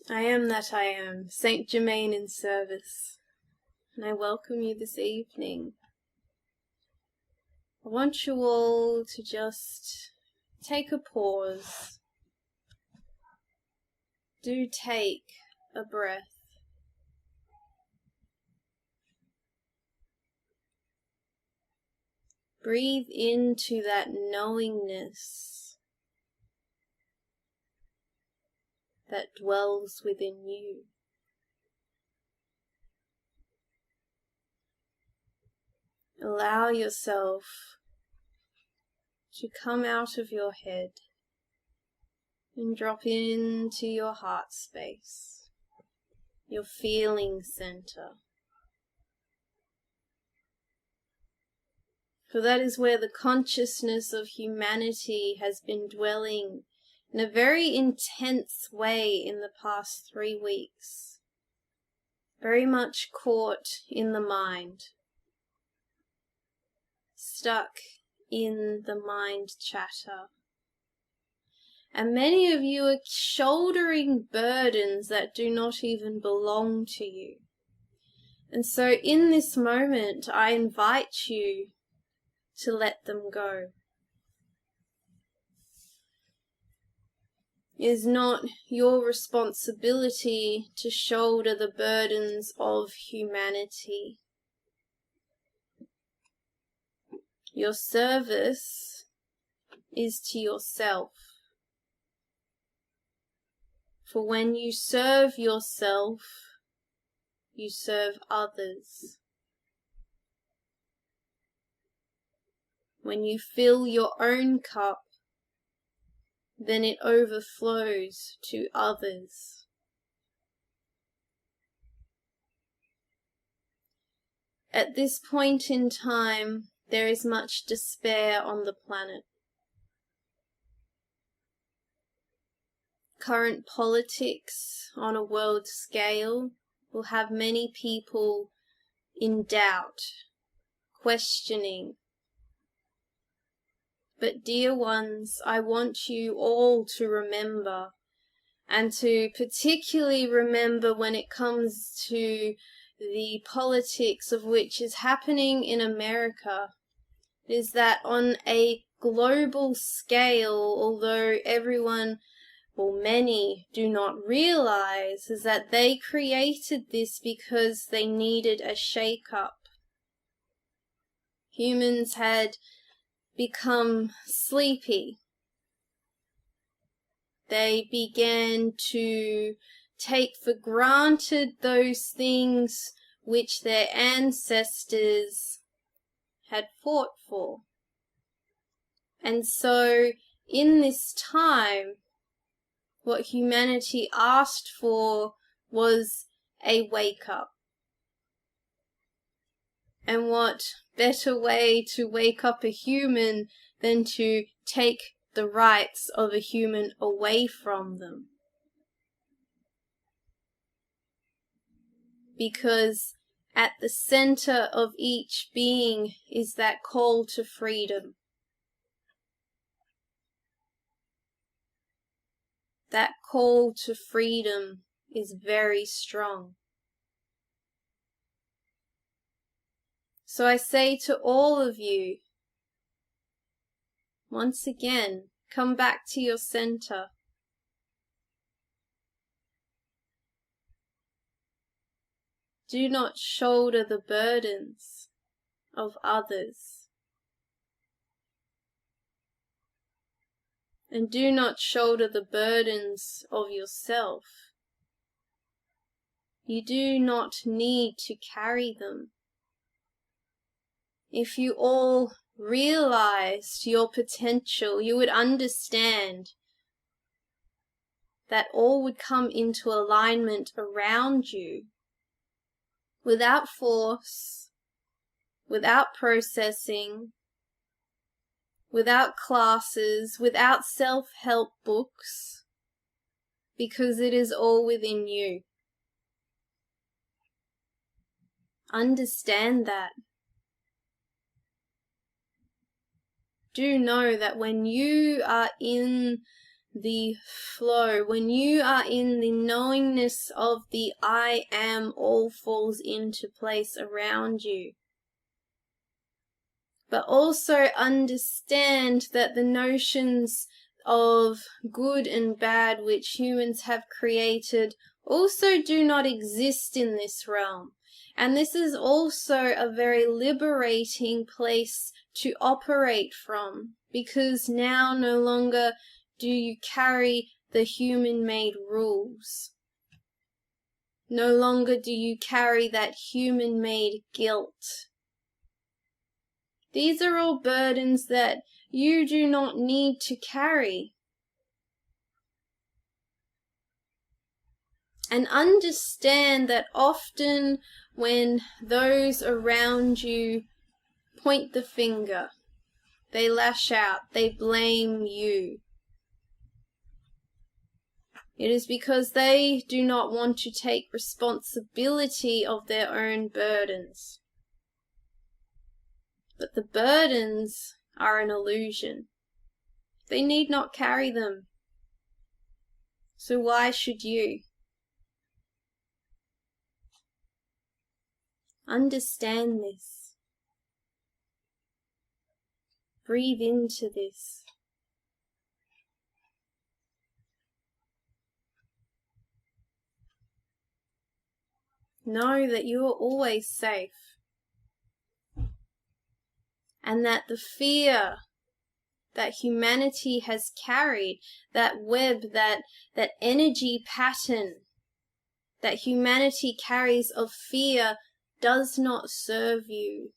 I am that I am, Saint Germain in service, and I welcome you this evening. I want you all to just take a pause. Do take a breath. Breathe into that knowingness that dwells within you. Allow yourself to come out of your head and drop into your heart space, your feeling center. For that is where the consciousness of humanity has been dwelling in a very intense way in the past 3 weeks. Very much caught in the mind. Stuck in the mind chatter. And many of you are shouldering burdens that do not even belong to you. And so in this moment, I invite you to let them go. It is not your responsibility to shoulder the burdens of humanity. Your service is to yourself. For when you serve yourself, you serve others. When you fill your own cup, then it overflows to others. At this point in time, there is much despair on the planet. Current politics on a world scale will have many people in doubt, questioning. But dear ones, I want you all to remember, and to particularly remember when it comes to the politics of which is happening in America, is that on a global scale, although everyone, or many, do not realize, is that they created this because they needed a shake-up. Humans had become sleepy. They began to take for granted those things which their ancestors had fought for. And so, in this time, what humanity asked for was a wake-up. And what better way to wake up a human than to take the rights of a human away from them? Because at the center of each being is that call to freedom. That call to freedom is very strong. So I say to all of you, once again, come back to your center. Do not shoulder the burdens of others. And do not shoulder the burdens of yourself. You do not need to carry them. If you all realized your potential, you would understand that all would come into alignment around you without force, without processing, without classes, without self-help books, because it is all within you. Understand that. Do know that when you are in the flow, when you are in the knowingness of the I am, all falls into place around you. But also understand that the notions of good and bad which humans have created also do not exist in this realm. And this is also a very liberating place to operate from, because now no longer do you carry the human-made rules. No longer do you carry that human-made guilt. These are all burdens that you do not need to carry. And understand that often when those around you point the finger, they lash out, they blame you, it is because they do not want to take responsibility of their own burdens. But the burdens are an illusion. They need not carry them. So why should you? Understand this. Breathe into this. Know that you are always safe. And that the fear that humanity has carried, that web, that energy pattern that humanity carries of fear does not serve you.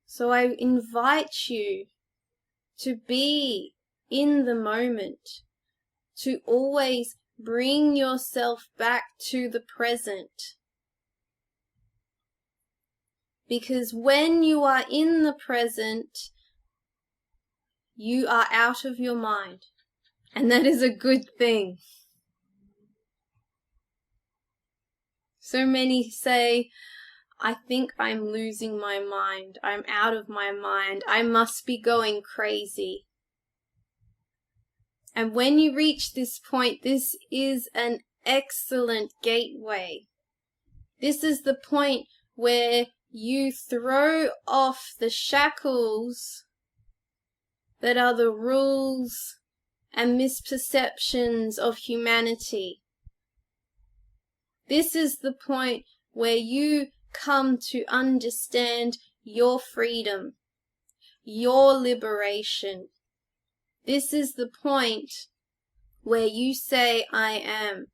So I invite you to be in the moment, to always bring yourself back to the present. Because when you are in the present, you are out of your mind. And that is a good thing. So many say, I think I'm losing my mind. I'm out of my mind. I must be going crazy. And when you reach this point, this is an excellent gateway. This is the point where you throw off the shackles that are the rules and misperceptions of humanity. This is the point where you come to understand your freedom, your liberation. This is the point where you say, I am,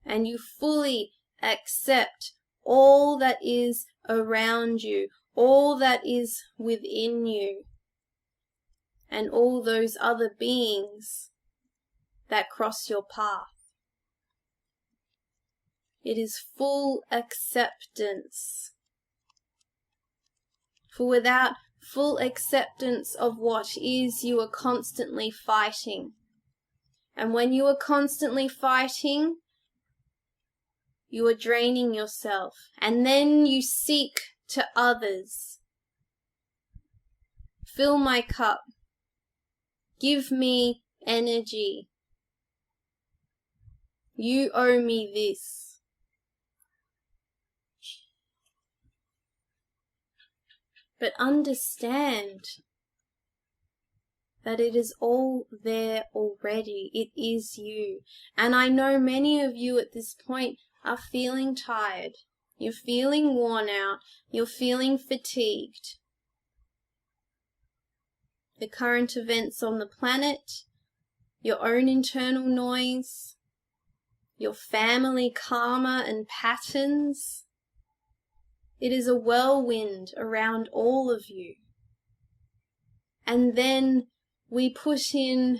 and you fully accept all that is around you, all that is within you, and all those other beings that cross your path. It is full acceptance. For without full acceptance of what is, you are constantly fighting. And when you are constantly fighting, you are draining yourself. And then you seek to others. Fill my cup. Give me energy. You owe me this. But understand that it is all there already. It is you. And I know many of you at this point are feeling tired. You're feeling worn out. You're feeling fatigued. The current events on the planet, your own internal noise, your family karma and patterns. It is a whirlwind around all of you. And then we put in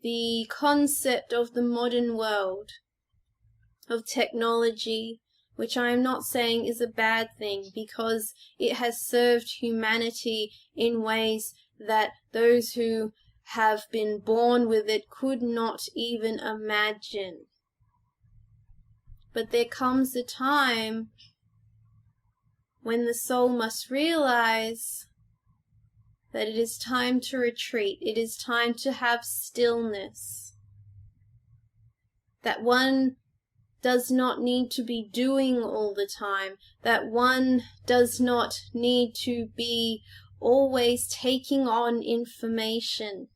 the concept of the modern world, of technology, which I am not saying is a bad thing, because it has served humanity in ways that those who have been born with it could not even imagine. But there comes a time when the soul must realize that it is time to retreat. It is time to have stillness. That one does not need to be doing all the time. That one does not need to be always taking on information.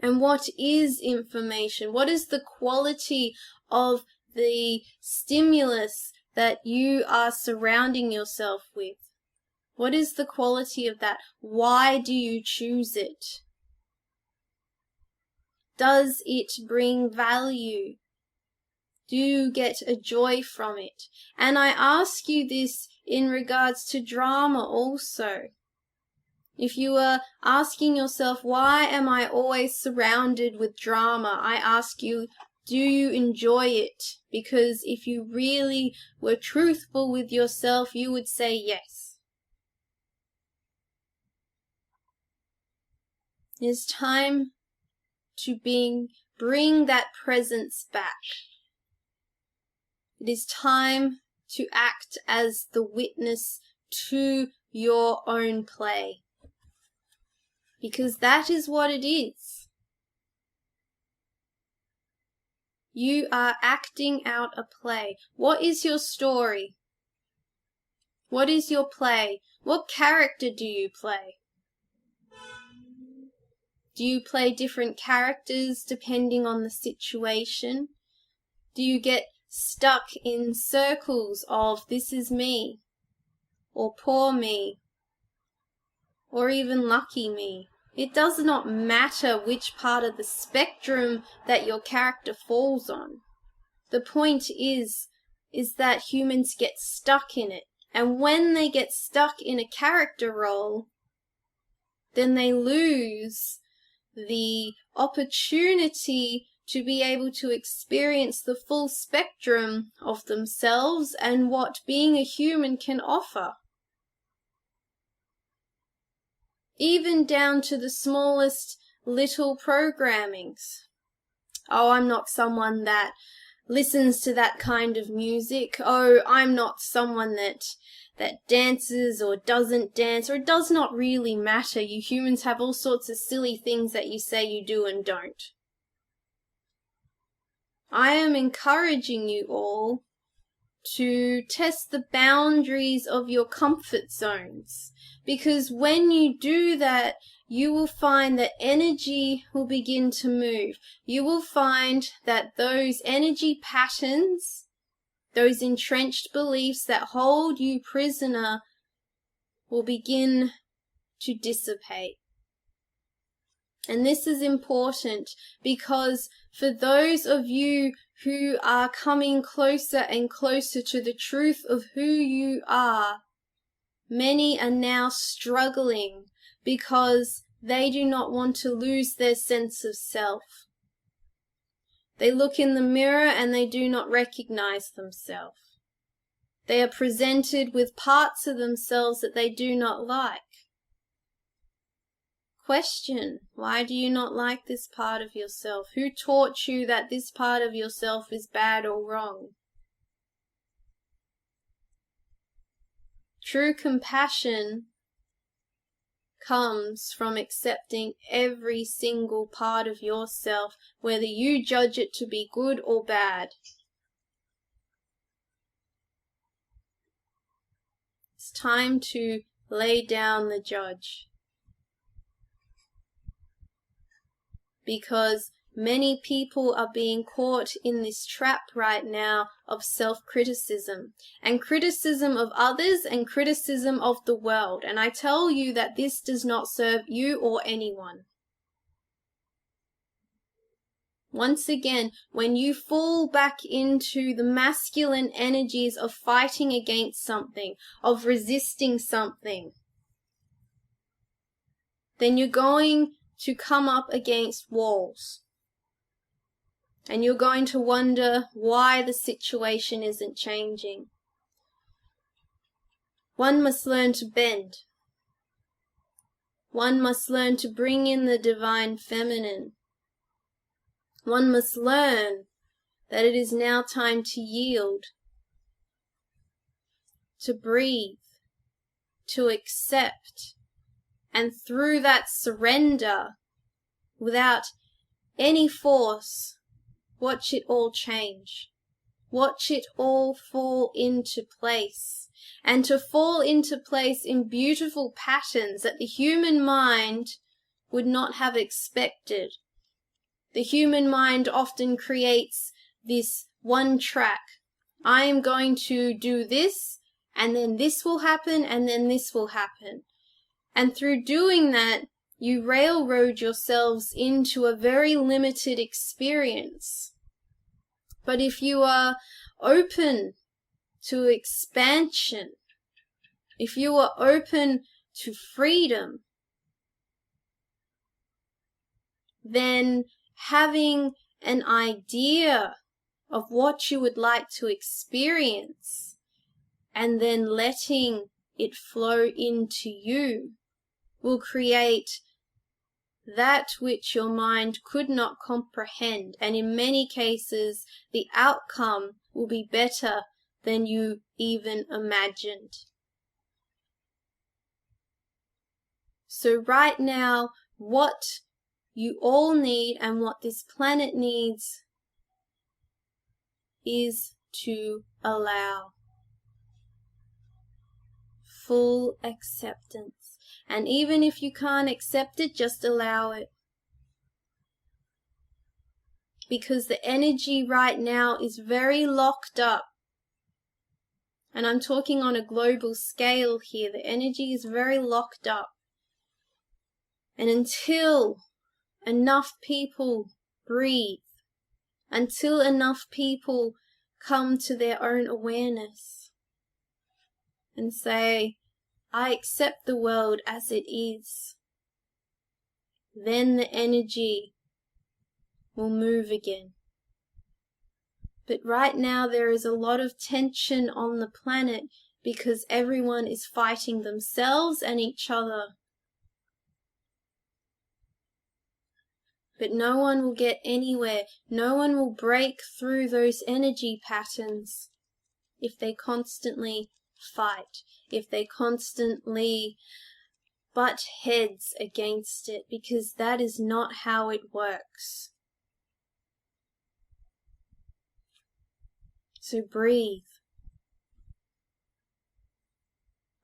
And what is information? What is the quality of the stimulus that you are surrounding yourself with? What is the quality of that? Why do you choose it? Does it bring value? Do you get a joy from it? And I ask you this in regards to drama also. If you are asking yourself, why am I always surrounded with drama? I ask you, do you enjoy it? Because if you really were truthful with yourself, you would say yes. It's time to bring that presence back. It is time to act as the witness to your own play. Because that is what it is. You are acting out a play. What is your story? What is your play? What character do you play? Do you play different characters depending on the situation? Do you get stuck in circles of this is me, or poor me, or even lucky me? It does not matter which part of the spectrum that your character falls on. The point is that humans get stuck in it. And when they get stuck in a character role, then they lose the opportunity to be able to experience the full spectrum of themselves and what being a human can offer. Even down to the smallest little programmings. Oh, I'm not someone that listens to that kind of music. Oh, I'm not someone that dances or doesn't dance, or it does not really matter. You humans have all sorts of silly things that you say you do and don't. I am encouraging you all to test the boundaries of your comfort zones. Because when you do that, you will find that energy will begin to move. You will find that those energy patterns, those entrenched beliefs that hold you prisoner, will begin to dissipate. And this is important because for those of you who are coming closer and closer to the truth of who you are, many are now struggling because they do not want to lose their sense of self. They look in the mirror and they do not recognize themselves. They are presented with parts of themselves that they do not like. Question, why do you not like this part of yourself? Who taught you that this part of yourself is bad or wrong? True compassion comes from accepting every single part of yourself, whether you judge it to be good or bad. It's time to lay down the judge. Because many people are being caught in this trap right now of self-criticism and criticism of others and criticism of the world. And I tell you that this does not serve you or anyone. Once again, when you fall back into the masculine energies of fighting against something, of resisting something, then you're going to come up against walls. And you're going to wonder why the situation isn't changing. One must learn to bend. One must learn to bring in the divine feminine. One must learn that it is now time to yield, to breathe, to accept, And through that surrender, without any force, watch it all change. Watch it all fall into place. And to fall into place in beautiful patterns that the human mind would not have expected. The human mind often creates this one track. I am going to do this, and then this will happen, and then this will happen. And through doing that, you railroad yourselves into a very limited experience. But if you are open to expansion, if you are open to freedom, then having an idea of what you would like to experience and then letting it flow into you will create that which your mind could not comprehend, and in many cases the outcome will be better than you even imagined. So right now, what you all need and what this planet needs is to allow full acceptance. And even if you can't accept it, just allow it. Because the energy right now is very locked up. And I'm talking on a global scale here. The energy is very locked up. And until enough people breathe, until enough people come to their own awareness and say, I accept the world as it is, then the energy will move again. But right now there is a lot of tension on the planet because everyone is fighting themselves and each other. But no one will get anywhere. No one will break through those energy patterns if they constantly fight, if they constantly butt heads against it, because that is not how it works. So breathe.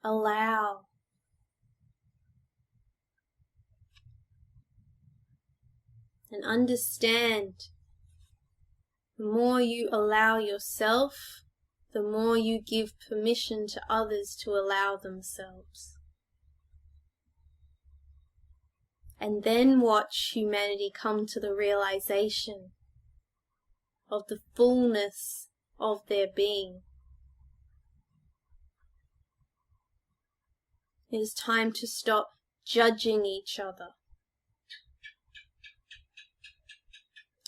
Allow. And understand, the more you allow yourself, the more you give permission to others to allow themselves. And then watch humanity come to the realization of the fullness of their being. It is time to stop judging each other.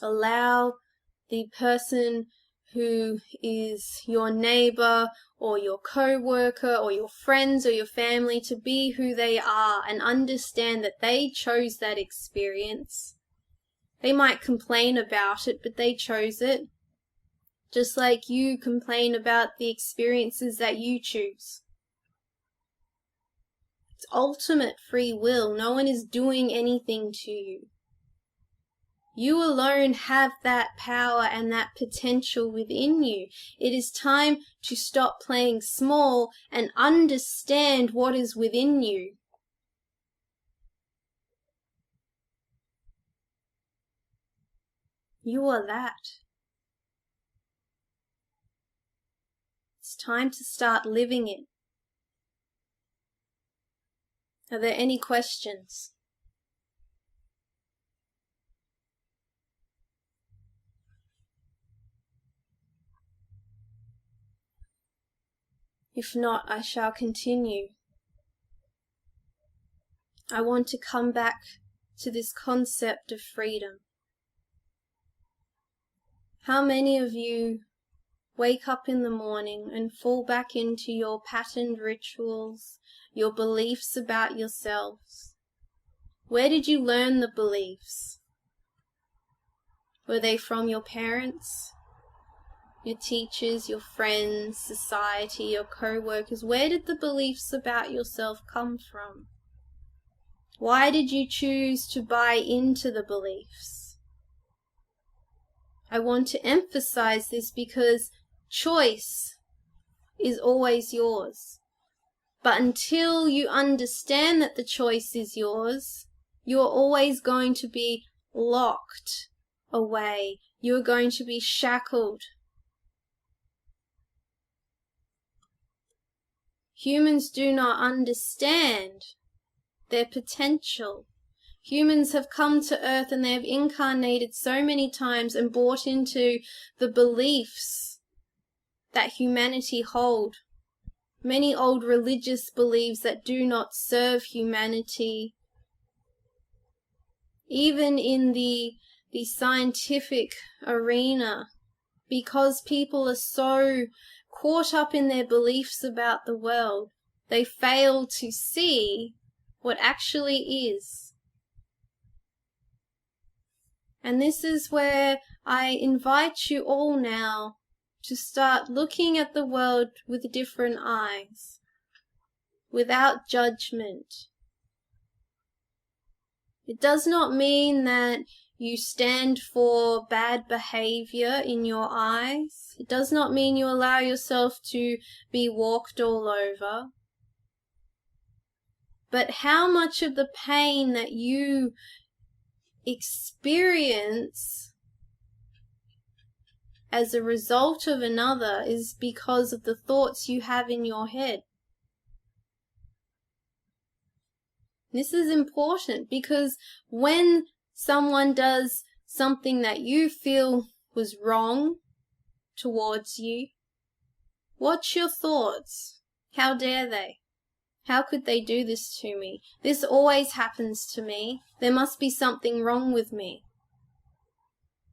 Allow the person who is your neighbor or your co-worker or your friends or your family to be who they are, and understand that they chose that experience. They might complain about it, but they chose it. Just like you complain about the experiences that you choose. It's ultimate free will. No one is doing anything to you. You alone have that power and that potential within you. It is time to stop playing small and understand what is within you. You are that. It's time to start living it. Are there any questions? If not, I shall continue. I want to come back to this concept of freedom. How many of you wake up in the morning and fall back into your patterned rituals, your beliefs about yourselves? Where did you learn the beliefs? Were they from your parents, your teachers, your friends, society, your co-workers? Where did the beliefs about yourself come from? Why did you choose to buy into the beliefs? I want to emphasize this because choice is always yours. But until you understand that the choice is yours, you're always going to be locked away. You're going to be shackled. Humans do not understand their potential. Humans have come to earth and they have incarnated so many times and bought into the beliefs that humanity hold. Many old religious beliefs that do not serve humanity. Even in the scientific arena, because people are so caught up in their beliefs about the world, they fail to see what actually is. And this is where I invite you all now to start looking at the world with different eyes, without judgment. It does not mean that you stand for bad behavior in your eyes. It does not mean you allow yourself to be walked all over. But how much of the pain that you experience as a result of another is because of the thoughts you have in your head? This is important because when someone does something that you feel was wrong towards you, what's your thoughts? How dare they? How could they do this to me? This always happens to me. There must be something wrong with me.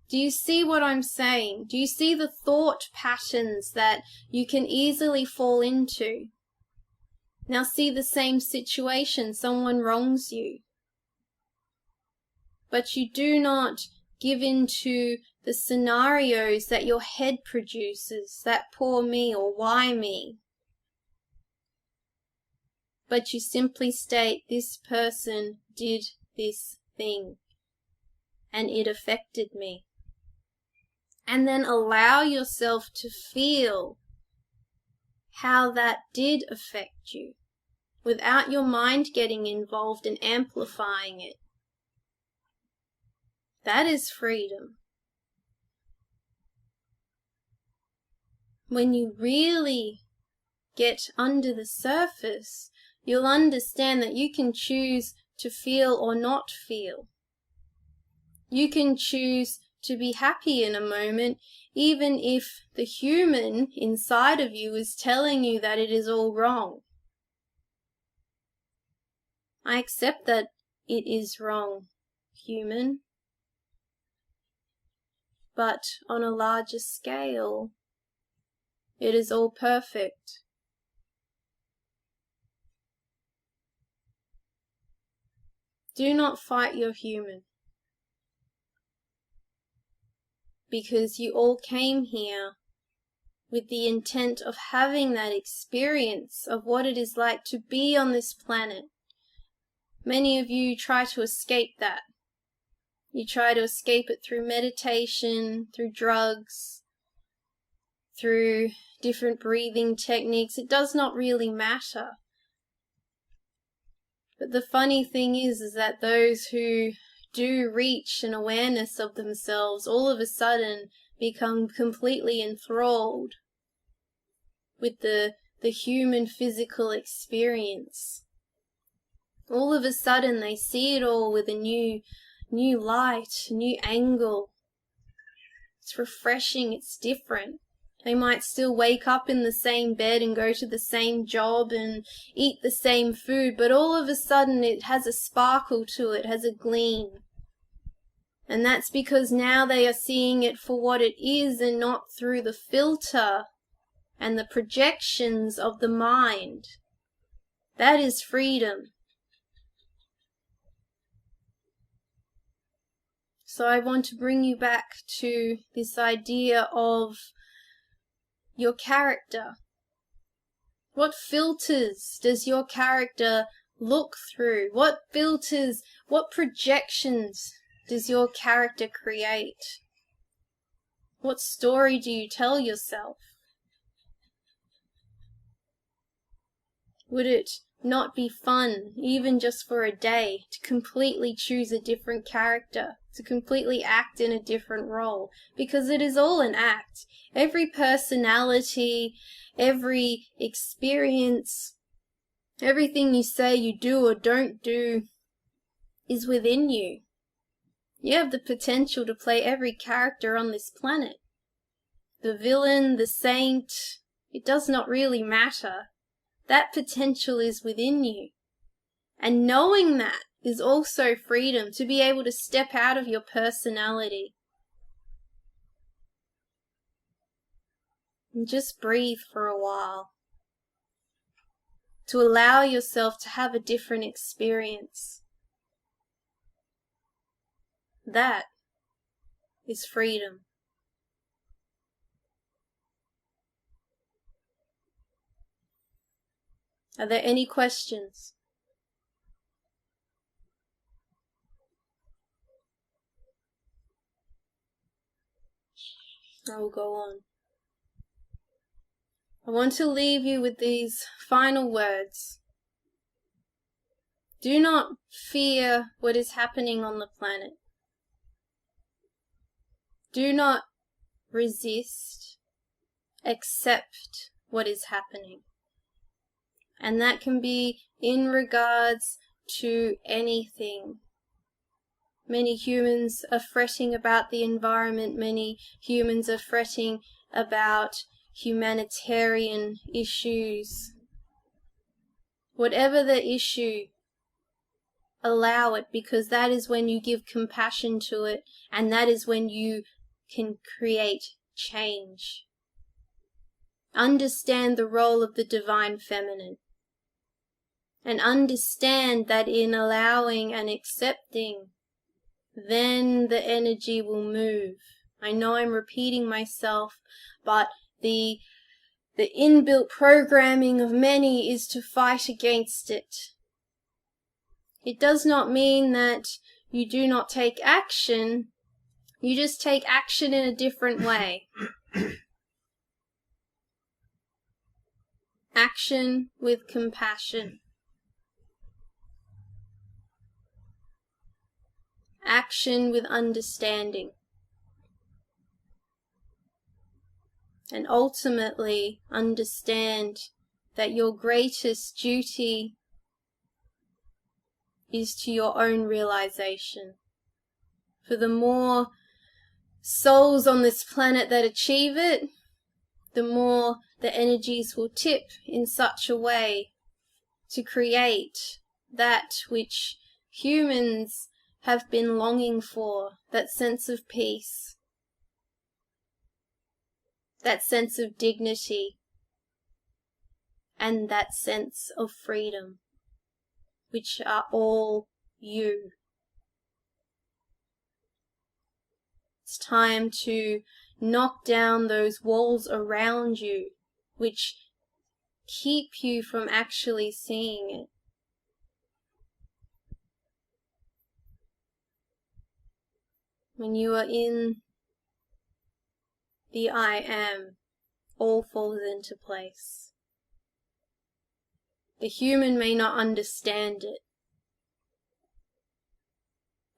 Do you see what I'm saying? Do you see the thought patterns that you can easily fall into? Now see the same situation. Someone wrongs you. But you do not give in to the scenarios that your head produces, that poor me or why me. But you simply state, this person did this thing and it affected me. And then allow yourself to feel how that did affect you without your mind getting involved and amplifying it. That is freedom. When you really get under the surface, you'll understand that you can choose to feel or not feel. You can choose to be happy in a moment, even if the human inside of you is telling you that it is all wrong. I accept that it is wrong, human. But on a larger scale, it is all perfect. Do not fight your human. Because you all came here with the intent of having that experience of what it is like to be on this planet. Many of you try to escape that. You try to escape it through meditation, through drugs, through different breathing techniques. It does not really matter. But the funny thing is that those who do reach an awareness of themselves all of a sudden become completely enthralled with the human physical experience. All of a sudden they see it all with a new light, a new angle. It's refreshing, it's different. They might still wake up in the same bed and go to the same job and eat the same food, but all of a sudden it has a sparkle to it, has a gleam. And that's because now they are seeing it for what it is and not through the filter and the projections of the mind. That is freedom. So I want to bring you back to this idea of your character. What filters does your character look through? What filters, what projections does your character create? What story do you tell yourself? Would it not be fun, even just for a day, to completely choose a different character, to completely act in a different role? Because it is all an act. Every personality, every experience, everything you say, you do or don't do is within you. You have the potential to play every character on this planet. The villain, the saint, it does not really matter. That potential is within you. And knowing that is also freedom, to be able to step out of your personality. And just breathe for a while. To allow yourself to have a different experience. That is freedom. Are there any questions? I will go on. I want to leave you with these final words. Do not fear what is happening on the planet. Do not resist. Accept what is happening. And that can be in regards to anything. Many humans are fretting about the environment. Many humans are fretting about humanitarian issues. Whatever the issue, allow it, because that is when you give compassion to it, and that is when you can create change. Understand the role of the divine feminine. And understand that in allowing and accepting, then the energy will move. I know I'm repeating myself, but the inbuilt programming of many is to fight against it. It does not mean that you do not take action, you just take action in a different way. Action with compassion. Action with understanding. And ultimately understand that your greatest duty is to your own realization. For the more souls on this planet that achieve it, the more the energies will tip in such a way to create that which humans have been longing for, that sense of peace, that sense of dignity, and that sense of freedom, which are all you. It's time to knock down those walls around you, which keep you from actually seeing it. When you are in the I am, all falls into place. The human may not understand it,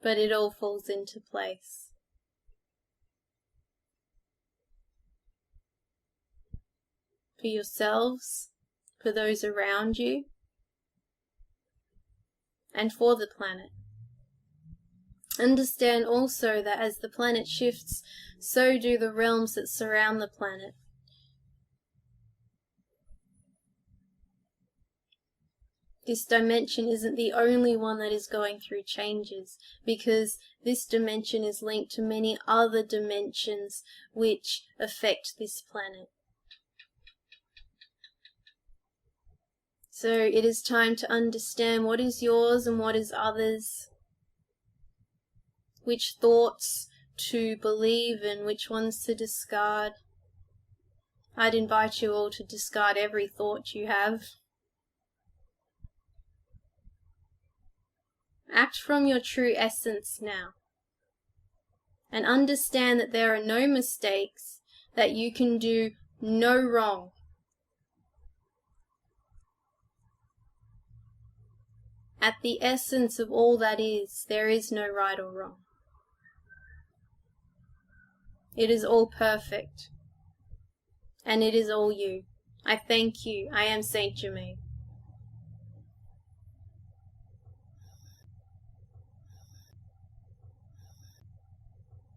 but it all falls into place. For yourselves, for those around you, and for the planet. Understand also that as the planet shifts, so do the realms that surround the planet. This dimension isn't the only one that is going through changes, because this dimension is linked to many other dimensions which affect this planet. So it is time to understand what is yours and what is others, which thoughts to believe and which ones to discard. I'd invite you all to discard every thought you have. Act from your true essence now. And understand that there are no mistakes, that you can do no wrong. At the essence of all that is, there is no right or wrong. It is all perfect. And it is all you. I thank you. I am Saint Germain.